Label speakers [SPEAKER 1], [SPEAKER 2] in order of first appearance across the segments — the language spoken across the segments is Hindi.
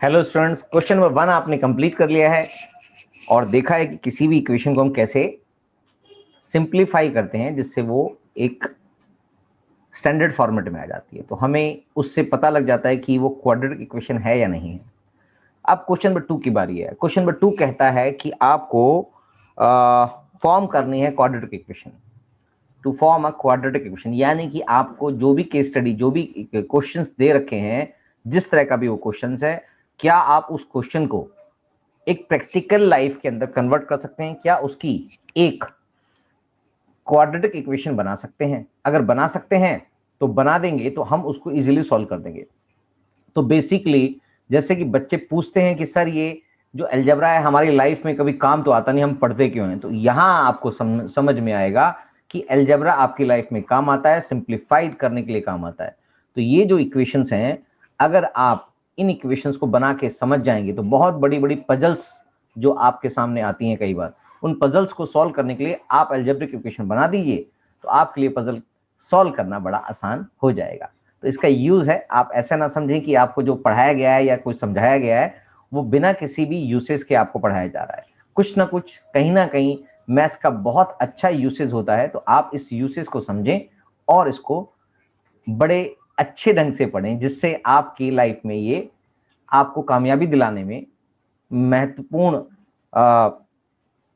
[SPEAKER 1] हेलो स्टूडेंट्स, क्वेश्चन नंबर 1 आपने कंप्लीट कर लिया है और देखा है कि किसी भी इक्वेशन को हम कैसे सिंप्लीफाई करते हैं जिससे वो एक स्टैंडर्ड फॉर्मेट में आ जाती है। तो हमें उससे पता लग जाता है कि वो क्वाड्रेटिक इक्वेशन है या नहीं है। अब क्वेश्चन नंबर 2 की बारी है। क्वेश्चन नंबर 2 कहता है कि आपको फॉर्म करनी है quadratic equation. To form a quadratic equation यानी कि आपको जो भी केस स्टडी, जो भी क्वेश्चंस दे रखे हैं, जिस तरह का भी वो क्वेश्चंस है, क्या आप उस क्वेश्चन को एक प्रैक्टिकल लाइफ के अंदर कन्वर्ट कर सकते हैं? क्या उसकी एक क्वाड्रेटिक इक्वेशन बना सकते हैं? अगर बना सकते हैं तो बना देंगे, तो हम उसको इजीली सॉल्व कर देंगे। तो बेसिकली जैसे कि बच्चे पूछते हैं कि सर ये जो अलजेब्रा है हमारी लाइफ में कभी काम तो आता नहीं, हम पढ़ते क्यों हैं? तो यहां आपको समझ में आएगा कि अलजेब्रा आपकी लाइफ में काम आता है, सिंप्लीफाइड करने के लिए काम आता है। तो ये जो इक्वेशंस हैं, अगर आप इन इक्वेशंस को बना के समझ जाएंगे तो बहुत बड़ी बड़ी पजल्स जो आपके सामने आती हैं कई बार, उन पजल्स को सॉल्व करने के लिए आप अलजेब्रिक इक्वेशन बना दीजिए, तो आपके लिए पजल सॉल्व करना बड़ा आसान हो जाएगा। तो इसका यूज है, आप ऐसा ना समझें कि आपको जो पढ़ाया गया है या कुछ समझाया गया है वो बिना किसी भी यूसेज के आपको पढ़ाया जा रहा है। कुछ ना कुछ, कहीं ना कहीं मैथ्स का बहुत अच्छा यूसेज होता है। तो आप इस यूसेज को समझें और इसको बड़े अच्छे ढंग से पढ़ें, जिससे आपकी लाइफ में ये आपको कामयाबी दिलाने में महत्वपूर्ण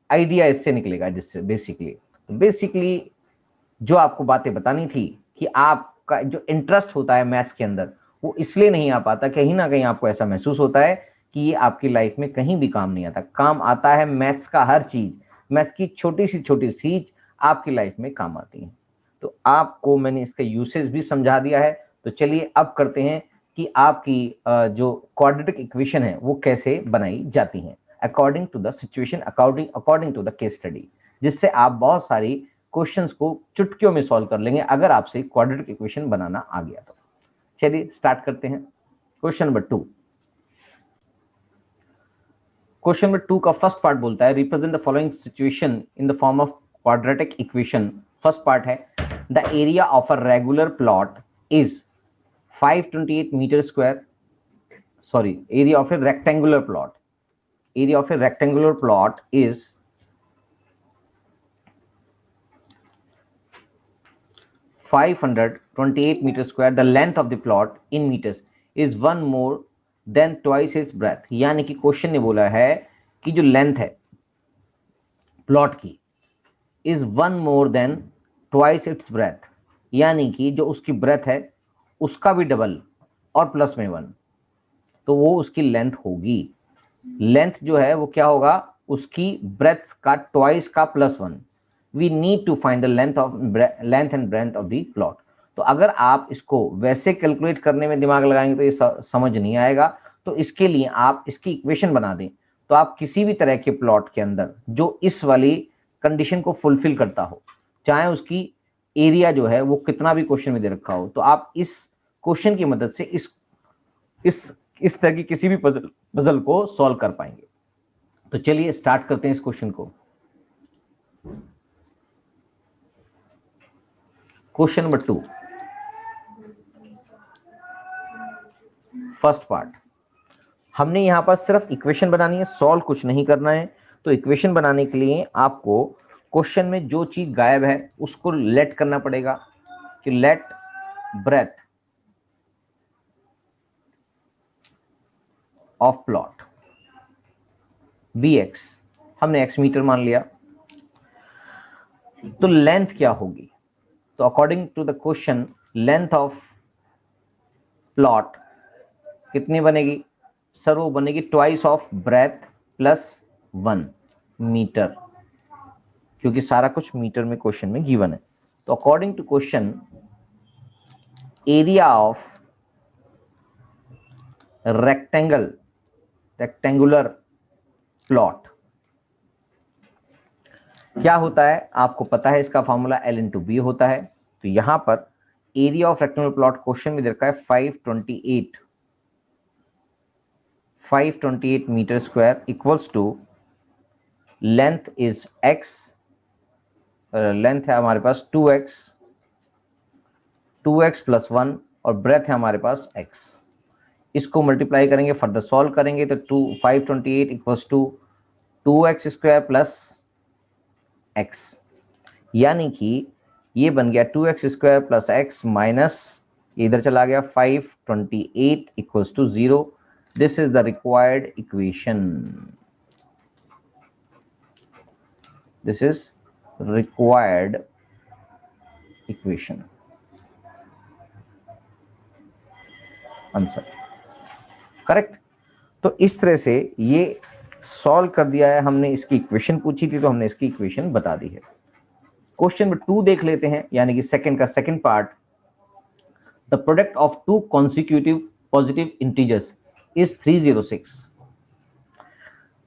[SPEAKER 1] आइडिया इससे निकलेगा। जिससे बेसिकली जो आपको बातें बतानी थी कि आपका जो इंटरेस्ट होता है मैथ्स के अंदर, वो इसलिए नहीं आ पाता, कहीं ना कहीं आपको ऐसा महसूस होता है कि ये आपकी लाइफ में कहीं भी काम नहीं आता। काम आता है मैथ्स का हर चीज, मैथ्स की छोटी सी चीज आपकी लाइफ में काम आती है। तो आपको मैंने इसका यूसेज भी समझा दिया है। तो चलिए अब करते हैं कि आपकी जो क्वाड्रेटिक इक्वेशन है वो कैसे बनाई जाती है according to the situation, according to the case study, जिससे आप बहुत सारी क्वेश्चंस को चुटकियों में सॉल्व कर लेंगे अगर आपसे क्वाड्रेटिक इक्वेशन बनाना आ गया तो। चलिए स्टार्ट करते हैं। Question number 2। क्वेश्चन नंबर 2 का फर्स्ट पार्ट बोलता है represent the following situation in the form of quadratic equation. First part है the area of a regular plot is 528 metre square, sorry, area of a rectangular plot, area of a rectangular plot is 528 meter square. The length of the plot in meters is one more than twice its breadth. यानी कि क्वेश्चन ने बोला है कि जो लेंथ है प्लॉट की is one more than twice its breath, यानी कि जो उसकी ब्रेथ है उसका भी डबल और प्लस में 1, तो वो उसकी लेंथ होगी। लेंथ जो है वो क्या होगा? उसकी ब्रेथ का ट्वाइस का +1। We need to find the length and breadth of the plot. तो अगर आप इसको वैसे कैलकुलेट करने में दिमाग लगाएंगे तो ये समझ नहीं आएगा। तो इसके लिए आप इसकी इक्वेशन बना दें। तो आप किसी भी तरह के प्लॉट के अंदर जो इस वाली कंडीशन को फुलफिल करता हो, चाहे उसकी एरिया जो है वो कितना भी क्वेश्चन में दे रखा हो, तो आप इस क्वेश्चन की मदद से इस तरह की किसी भी पजल को सॉल्व कर पाएंगे। तो चलिए स्टार्ट करते हैं इस क्वेश्चन को। Question number 2, first part. हमने यहां पर सिर्फ इक्वेशन बनानी है, सॉल्व कुछ नहीं करना है। तो इक्वेशन बनाने के लिए आपको क्वेश्चन में जो चीज गायब है उसको लेट करना पड़ेगा कि let breadth of plot bx, हमने x मीटर मान लिया। तो लेंथ क्या होगी? तो according to the question length of plot कितनी बनेगी? सर वो बनेगी ट्वाइस ऑफ ब्रेथ +1 मीटर, क्योंकि सारा कुछ मीटर में क्वेश्चन में गिवन है। तो according to question area of rectangular plot क्या होता है? आपको पता है इसका फॉर्मूला L/B होता है। तो यहां पर area of rectangular plot question में दे रखा है 528 metre square equals to length is x, length है हमारे पास 2x +1 और ब्रेथ है हमारे पास x। इसको मल्टीप्लाई करेंगे, फर्दर सॉल्व करेंगे तो 528 equals to 2x² plus x, यानी कि ये बन गया 2x² प्लस x माइनस इधर चला गया 528 equals to 0. This is the required equation. This is required equation. Answer correct. तो इस तरह से ये सॉल्व कर दिया है हमने. इसकी इक्वेशन पूछी थी तो हमने इसकी इक्वेशन बता दी है. क्वेश्चन नंबर 2 देख लेते हैं, यानी कि सेकंड का second part. The product of two consecutive positive integers is 306.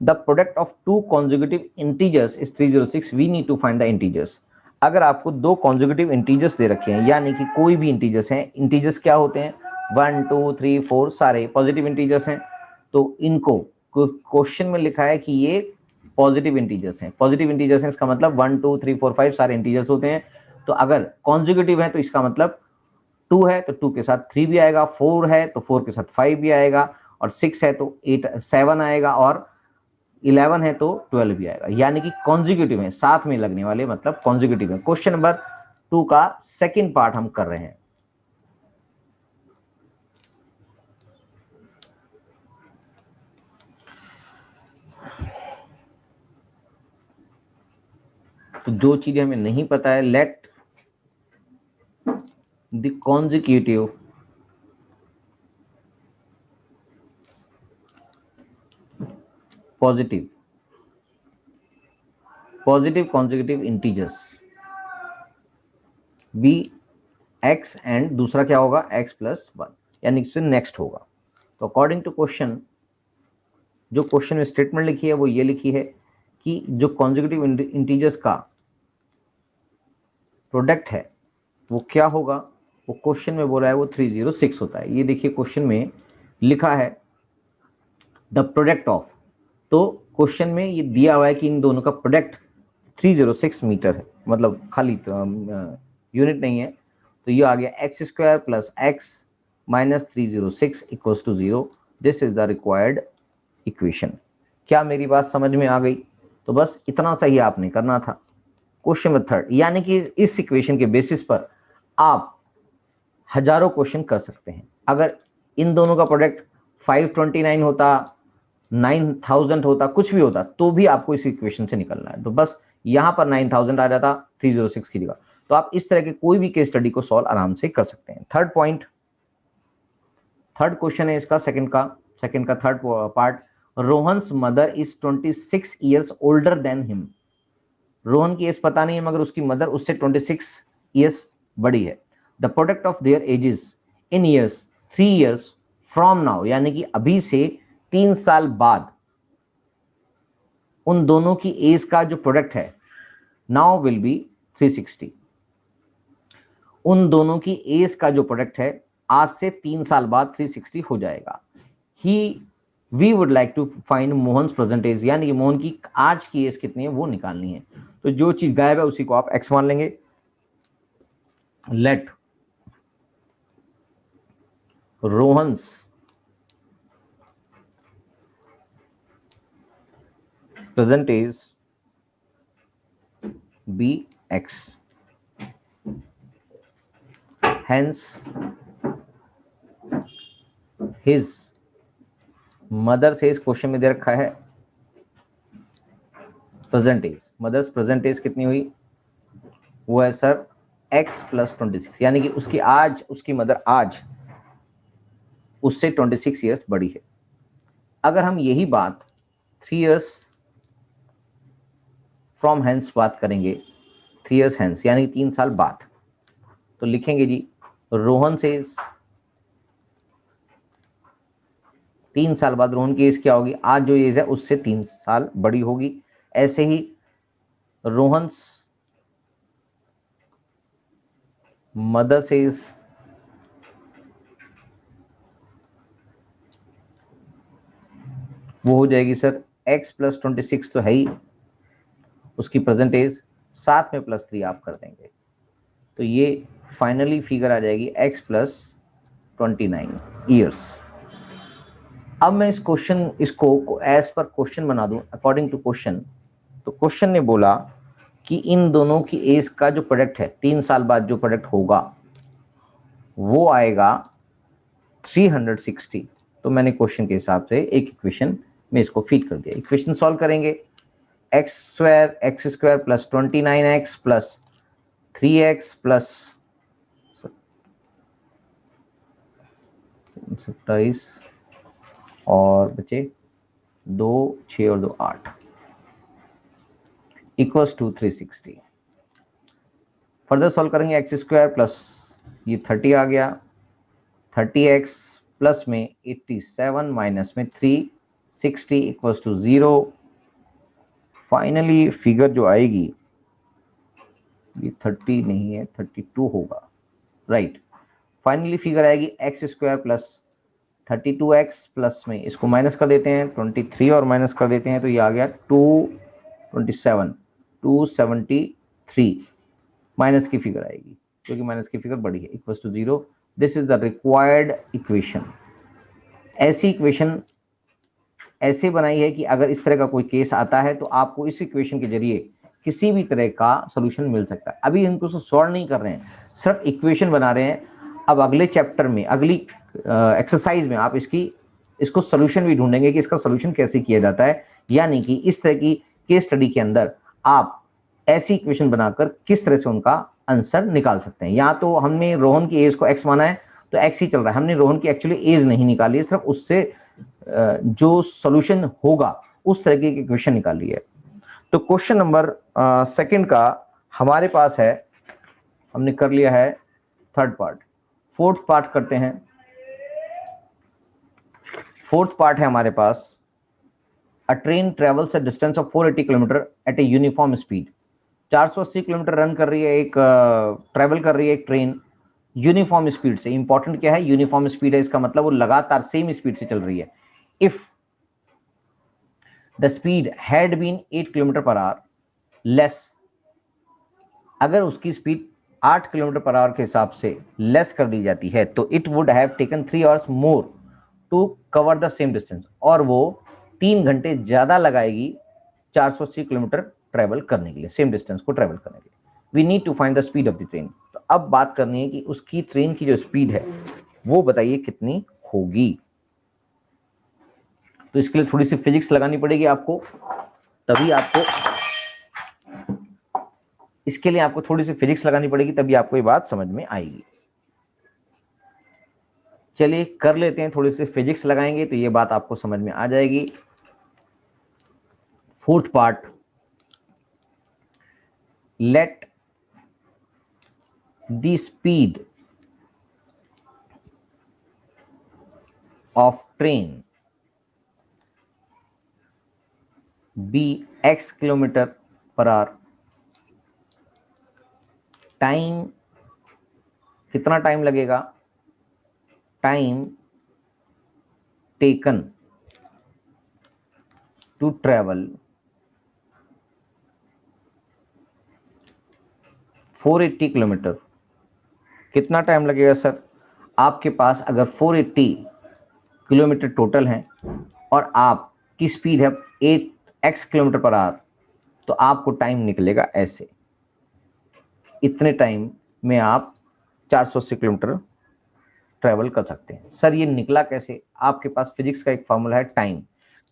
[SPEAKER 1] The product of two consecutive integers is 306. We need to find the integers. अगर आपको दो कॉन्सिक्यूटिव इंटीजर्स दे रखे हैं, यानी कि कोई भी इंटीजर्स हैं, इंटीजर्स क्या होते हैं 1 2 3 4 सारे पॉजिटिव इंटीजर्स हैं, तो इनको क्वेश्चन में लिखा है कि ये पॉजिटिव इंटीजर्स हैं. पॉजिटिव इंटीजर्स हैं इसका मतलब 1 2 3 4 5 सारे इंटीजर्स होते हैं. तो अगर कॉन्जिक्यूटिव है तो इसका मतलब 2 है तो 2 के साथ 3 भी आएगा, 4 है तो 4 के साथ 5 भी आएगा, और 6 है तो 7 आएगा, और 11 है तो 12 भी आएगा. यानी कि कॉन्जिक्यूटिव है, साथ में लगने वाले मतलब कॉन्जिक्यूटिव है. क्वेश्चन नंबर 2 का सेकेंड पार्ट हम कर रहे हैं. तो जो चीजें हमें नहीं पता है, let the consecutive positive consecutive integers be x and दूसरा क्या होगा x प्लस 1, यानी इससे नेक्स्ट होगा. तो अकॉर्डिंग टू क्वेश्चन, जो क्वेश्चन में स्टेटमेंट लिखी है वो ये लिखी है कि जो कॉन्जिक्यूटिव इंटीजर्स का प्रोडक्ट है वो क्या होगा. वो क्वेश्चन में बोला है वो 306 होता है. ये देखिए क्वेश्चन में लिखा है द प्रोडक्ट ऑफ, तो क्वेश्चन में ये दिया हुआ है कि इन दोनों का प्रोडक्ट 306 मीटर है, मतलब खाली यूनिट नहीं है. तो ये आ गया x² plus x minus 306 equals to 0. This is the required equation. क्या मेरी बात समझ में आ गई? तो बस इतना सही आपने करना था. क्वेश्चन नंबर 3, यानी कि इस इक्वेशन के बेसिस पर आप हजारों क्वेश्चन कर सकते हैं. अगर इन दोनों का प्रोडक्ट 529 होता, 9000 होता, कुछ भी होता, तो भी आपको इस इक्वेशन से निकलना है. तो बस यहां पर 9000 आ जाता 306 की जगह. तो आप इस तरह के कोई भी केस स्टडी को सॉल्व आराम से कर सकते हैं. थर्ड पॉइंट, थर्ड क्वेश्चन है इसका, सेकंड का third part. Rohan's mother is 26 years older than him. Rohan की एज पता नहीं है, मगर उसकी मदर उससे 26 ईयर्स बड़ी है. The product of their edges in years 3 years from now, यानी कि अभी से 3 साल बाद उन दोनों की एज का जो प्रोडक्ट है नाउ विल बी 360. उन दोनों की एज का जो प्रोडक्ट है आज से 3 साल बाद 360 हो जाएगा. We would like to find Mohan's present age, यानी कि मोहन की आज की एज कितनी है वो निकालनी है. तो जो चीज गायब है उसी को आप x मान लेंगे. Let Rohan's present age be x, hence his mother से इस क्वेश्चन में दे रखा है present age. Mother's present age कितनी हुई? वो है सर x प्लस 26, यानी कि उसकी मदर आज उससे 26 ईयर्स बड़ी है. अगर हम यही बात 3 ईयर्स फ्रॉम हैंस बात करेंगे, 3 ईयर्स हैंस यानी 3 साल बाद, तो लिखेंगे जी रोहन से 3 साल बाद रोहन की एज क्या होगी? आज जो एज है उससे 3 साल बड़ी होगी. ऐसे ही रोहन्स मदर से वो हो जाएगी सर x प्लस 26 तो है ही, उसकी प्रेजेंट एज, साथ में प्लस 3 आप कर देंगे तो ये फाइनली फिगर आ जाएगी x प्लस 29 ईयर्स. अब मैं इस क्वेश्चन इसको एज पर क्वेश्चन बना दूं अकॉर्डिंग टू क्वेश्चन। तो क्वेश्चन ने बोला कि इन दोनों की एज का जो प्रोडक्ट है 3 साल बाद जो प्रोडक्ट होगा वो आएगा 360। तो मैंने क्वेश्चन के हिसाब से एक इक्वेशन में इसको फीड कर दिया। इक्वेशन सॉल्व करेंगे, x square plus 29x plus 3x plus 27 और बचे 2 6 और 2 8 इक्वल्स टू 360। फर्दर सॉल्व करेंगे, एक्स स्क्वायर प्लस ये 30 आ गया, 30x प्लस में 87 माइनस में 360 इक्वल्स टू 0। फाइनली फिगर जो आएगी ये 30 नहीं है 32 होगा, राइट। फाइनली फिगर आएगी x square plus 32x plus में इसको माइनस कर देते हैं 23 और माइनस कर देते हैं तो ये आ गया 273 माइनस की फिगर आएगी क्योंकि माइनस की फिगर बड़ी है, equals to 0। This is the required equation. ऐसी इक्वेशन ऐसे बनाई है कि अगर इस तरह का कोई केस आता है तो आपको इस इक्वेशन के जरिए किसी भी तरह का सोल्यूशन मिल सकता है। अभी इनको सॉल्व नहीं कर रहे हैं, सिर्फ इक्वेशन बना रहे हैं। अब अगले चैप्टर में अगली एक्सरसाइज में आप इसको सोल्यूशन भी ढूंढेंगे कि इसका सोल्यूशन कैसे किया जाता है, यानी कि इस तरह की केस स्टडी के अंदर आप ऐसी इक्वेशन बनाकर किस तरह से उनका आंसर निकाल सकते हैं। या तो हमने रोहन की एज को x माना है तो x ही चल रहा है, हमने रोहन की एक्चुअली एज नहीं निकाली है, सिर्फ उससे जो सॉल्यूशन होगा उस तरह की इक्वेशन निकाली है। तो क्वेश्चन नंबर सेकंड का हमारे पास है, हमने कर लिया है थर्ड पार्ट। फोर्थ पार्ट करते हैं। फोर्थ पार्ट है हमारे पास, a train travels a distance of 480 kilometre at a uniform speed. 480 kilometre run कर रही है एक ट्रेवल कर रही है एक ट्रेन यूनिफॉर्म स्पीड से। इंपॉर्टेंट क्या है, यूनिफॉर्म स्पीड है, इसका मतलब वो लगातार सेम स्पीड से चल रही है। If the speed had been 8 kilometre per hour less, अगर उसकी स्पीड 8 किलोमीटर पर आवर के हिसाब से लेस कर दी जाती है तो it would have taken 3 hours more to cover the same distance, और वो 3 घंटे ज्यादा लगाएगी 480 किलोमीटर ट्रेवल करने के लिए, सेम डिस्टेंस को ट्रेवल करने के लिए। We need to find the speed of the train. तो अब बात करनी है कि उसकी ट्रेन की जो स्पीड है वो बताइए कितनी होगी। तो इसके लिए थोड़ी सी फिजिक्स लगानी पड़ेगी आपको, तभी आपको इसके लिए आपको थोड़ी सी फिजिक्स लगानी पड़ेगी, तभी आपको ये बात समझ में आएगी। चलिए कर लेते हैं, थोड़ी सी फिजिक्स लगाएंगे तो ये बात आपको समझ में आ जाएगी। Fourth part, let the speed of train be x kilometre per hour. Time, कितना टाइम लगेगा, time taken to travel 480 kilometre. कितना टाइम लगेगा सर, आपके पास अगर 480 किलोमीटर टोटल है और आपकी स्पीड है 8x किलोमीटर पर आवर, तो आपको टाइम निकलेगा ऐसे, इतने टाइम में आप 480 किलोमीटर ट्रेवल कर सकते हैं। सर ये निकला कैसे, आपके पास फिजिक्स का एक फॉर्मूला है टाइम।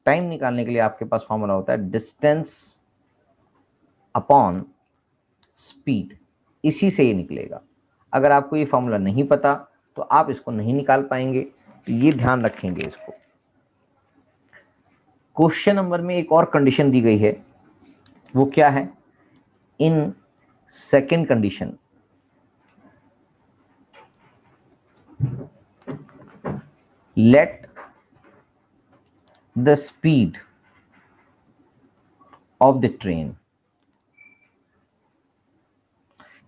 [SPEAKER 1] टाइम निकालने के लिए आपके पास फॉर्मूला होता है डिस्टेंस अपॉन स्पीड, इसी से ये निकलेगा। अगर आपको ये फॉर्मूला नहीं पता तो आप इसको नहीं निकाल पाएंगे, तो ये ध्यान रखेंगे इसको। क्वेश्चन नंबर में एक और कंडीशन दी गई है, वो क्या है, in second condition late the speed of the train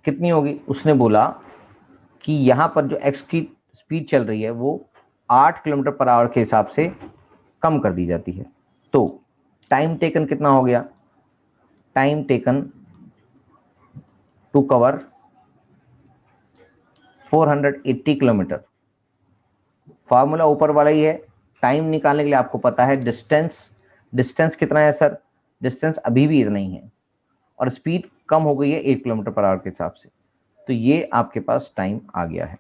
[SPEAKER 1] कितनी होगी। उसने बोला कि यहां पर जो x की स्पीड चल रही है वो 8 किलोमीटर पर आवर के हिसाब से कम कर दी जाती है। तो टाइम टेकन कितना हो गया, time taken to cover 480 kilometre, formula ऊपर वाला ही है, टाइम निकालने के लिए आपको पता है डिस्टेंस कितना है सर, डिस्टेंस अभी भी इतना ही है और स्पीड कम हो गई है 8 किलोमीटर पर आवर के हिसाब से, तो ये आपके पास टाइम आ गया है।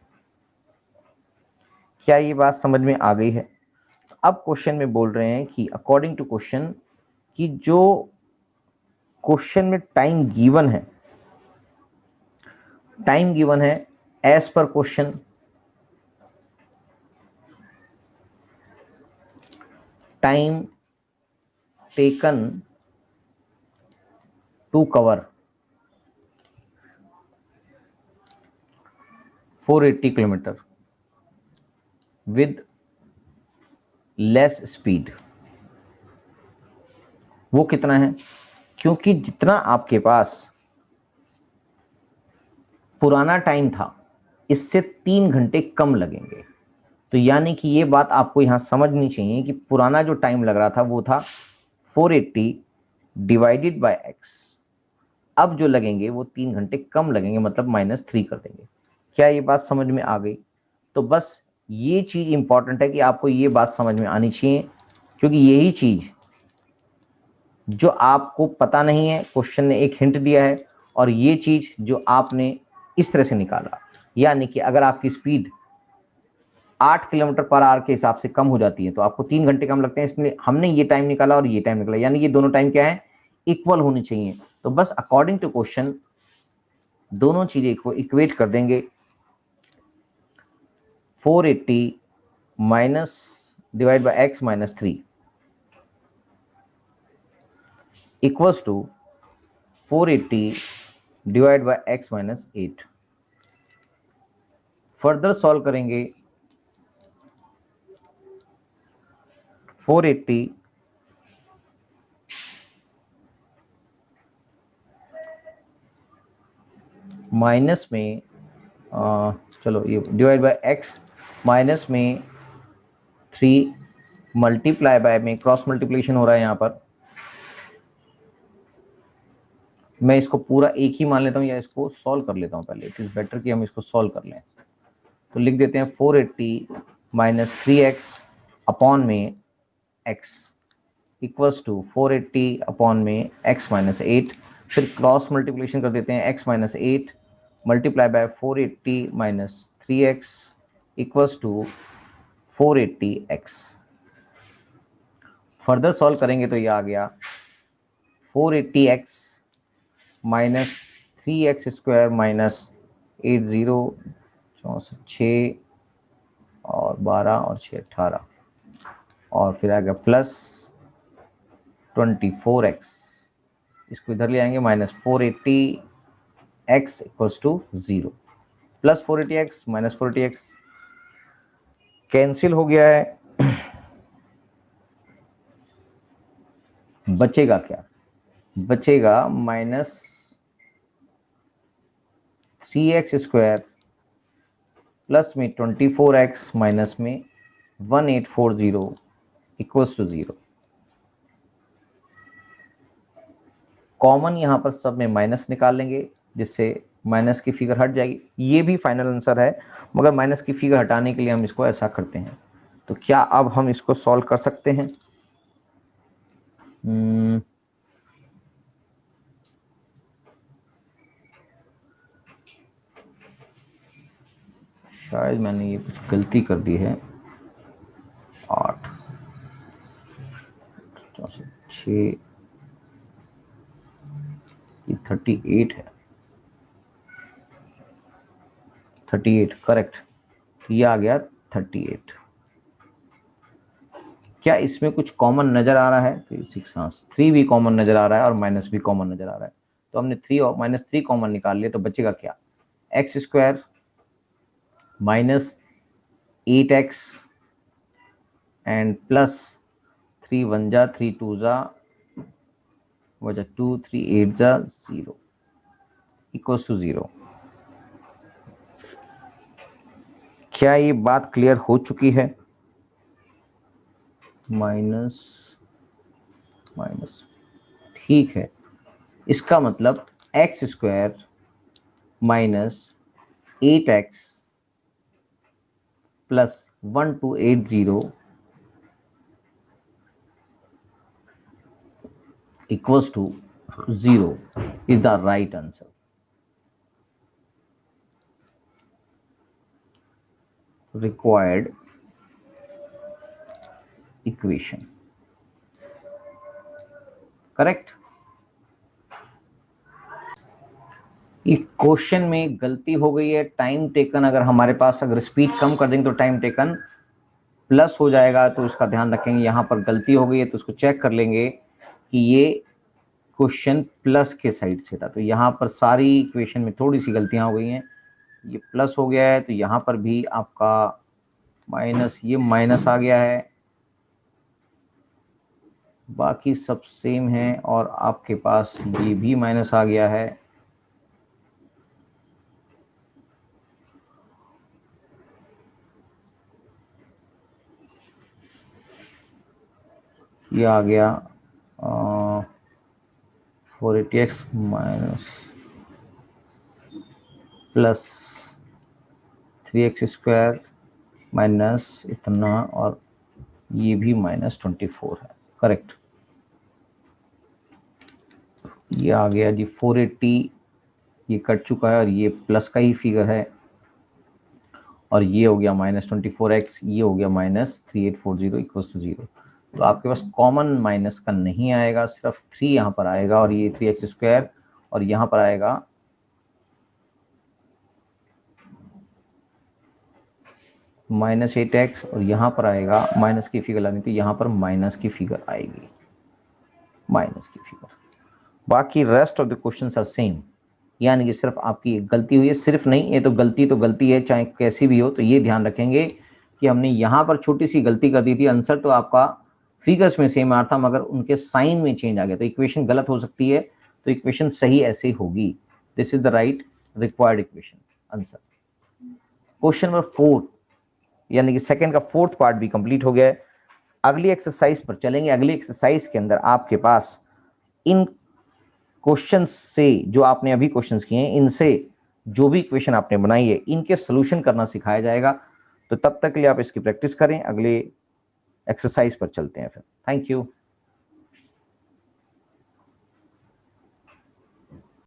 [SPEAKER 1] क्या ये बात समझ में आ गई है? अब क्वेश्चन में बोल रहे हैं कि अकॉर्डिंग टू क्वेश्चन, कि जो क्वेश्चन में टाइम गिवन है as per question, time taken to cover 480 kilometre with less speed, वो कितना है? क्योंकि जितना आपके पास पुराना टाइम था इससे 3 घंटे कम लगेंगे, तो यानी कि ये बात आपको यहां समझनी चाहिए कि पुराना जो टाइम लग रहा था वो था 480 डिवाइडेड बाय x, अब जो लगेंगे वो 3 घंटे कम लगेंगे, मतलब -3 कर देंगे। क्या ये बात समझ में आ गई? तो बस ये चीज इंपॉर्टेंट है कि आपको ये बात समझ में आनी चाहिए, क्योंकि यही चीज जो आपको पता नहीं है क्वेश्चन ने एक हिंट दिया है, और ये चीज जो आपने इस तरह से निकाला, यानी कि अगर आपकी स्पीड 8 किलोमीटर पर आवर के हिसाब से कम हो जाती है तो आपको 3 घंटे कम लगते हैं, इसलिए हमने ये टाइम निकाला और ये टाइम निकाला, यानी ये दोनों टाइम क्या है, इक्वल होनी चाहिए। तो बस अकॉर्डिंग टू क्वेश्चन दोनों चीजें को इक्वेट कर देंगे। 480 minus divide by x minus 3 equals to 480 divide by x minus 8। Further solve करेंगे 480 माइनस में चलो ये डिवाइड बाय x माइनस में 3 मल्टीप्लाई बाय में क्रॉस मल्टीप्लिकेशन हो रहा है, यहाँ पर मैं इसको पूरा एक ही मान लेता हूँ या इसको सॉल्व कर लेता हूँ पहले, इट इज बेटर कि हम इसको सॉल्व कर लें। तो लिख देते हैं 480 माइनस 3x अपॉन में x इक्वल्स टू 480 अपॉन में x माइनस 8, फिर क्रॉस मल्टीप्लिकेशन कर देते हैं x minus 8 multiply by 480 minus 3x equals to 480x। Further solve करेंगे तो ये आ गया 480x minus 3x square minus 80 6 और 12 और 6 18 और फिर आ गया प्लस 24x, इसको इधर ले आएंगे minus 480x equals to 0, plus 480x minus 480x cancel हो गया है। बचेगा क्या? बचेगा माइनस 3x स्क्वायर प्लस में 24x माइनस में 1840 इक्वल्स टू 0। कॉमन यहां पर सब में माइनस निकाल लेंगे जिससे माइनस की फिगर हट जाएगी। ये भी फाइनल आंसर है, मगर माइनस की फिगर हटाने के लिए हम इसको ऐसा करते हैं। तो क्या अब हम इसको सॉल्व कर सकते हैं? शायद मैंने ये कुछ गलती कर दी है। 8 6 ये 38 है, 38 करेक्ट, ये आ गया 38। क्या इसमें कुछ कॉमन नजर आ रहा है? 3 भी कॉमन नजर आ रहा है और माइनस भी कॉमन नजर आ रहा है, तो हमने 3 और -3 कॉमन निकाल लिया, तो बचेगा क्या? x square minus 8x and plus 3 1 जा 3 2 जा वजह 2 3 8 जा 0 इक्वल्स टू 0। क्या ये बात क्लियर हो चुकी है? माइनस माइनस ठीक है, इसका मतलब x square minus 8x plus 1280 equals to 0 is the right answer. Required equation. Correct. ये क्वेश्चन में गलती हो गई है, टाइम टेकन, अगर हमारे पास अगर स्पीड कम कर देंगे तो टाइम टेकन प्लस हो जाएगा, तो इसका ध्यान रखेंगे। यहाँ पर गलती हो गई है तो उसको चेक कर लेंगे कि ये क्वेश्चन प्लस के साइड से था, तो यहाँ पर सारी इक्वेशन में थोड़ी सी गलतियां हो गई हैं। ये प्लस हो गया है तो यहाँ पर भी आपका माइनस, ये माइनस आ गया है, बाकी सब सेम है, और आपके पास ये भी माइनस आ गया है। ये आ गया 480x minus plus 3x square minus इतना, और ये भी -24 है। करेक्ट। ये आ गया जी 480, ये कट चुका है और ये प्लस का ही फिगर है, और ये हो गया -24x, ये हो गया -3840 इक्वल्स टू 0। तो आपके पास कॉमन माइनस का नहीं आएगा, सिर्फ 3 यहाँ पर आएगा, और ये 3x स्क्वायर, और यहाँ पर आएगा -8x, और यहाँ पर आएगा माइनस की फिगर लानी थी, यहाँ पर माइनस की फिगर आएगी, माइनस की फिगर। बाकी rest of the questions are same, यानी कि सिर्फ आपकी एक गलती हुई है, सिर्फ नहीं, ये तो गलती है, चाहे कैसी भी हो। तो ये ध्यान रखेंगे कि हमने यहाँ पर छोटी सी गलती कर दी थी, आंसर तो आपका फिगर्स में सेम आ रहा था, मगर उनके साइन में चेंज आ गया, तो इक्वेशन गलत हो सकती है, तो इक्वेशन सही ऐसे होगी। This is the right required equation answer. Question number 4 यानी कि सेकंड का 4th पार्ट भी कंप्लीट हो गया है। अगली एक्सरसाइज पर चलेंगे। अगली एक्सरसाइज के अंदर आपके पास इन क्वेश्चंस से, जो आपने अभी क्वेश्चंस किए हैं, इनसे जो भी इक्वेशन आपने बनाई है, इनके सॉल्यूशन करना सिखाया जाएगा। तो तब तक के लिए आप इसकी प्रैक्टिस करें, अगले एक्सरसाइज पर चलते हैं फिर। Thank you.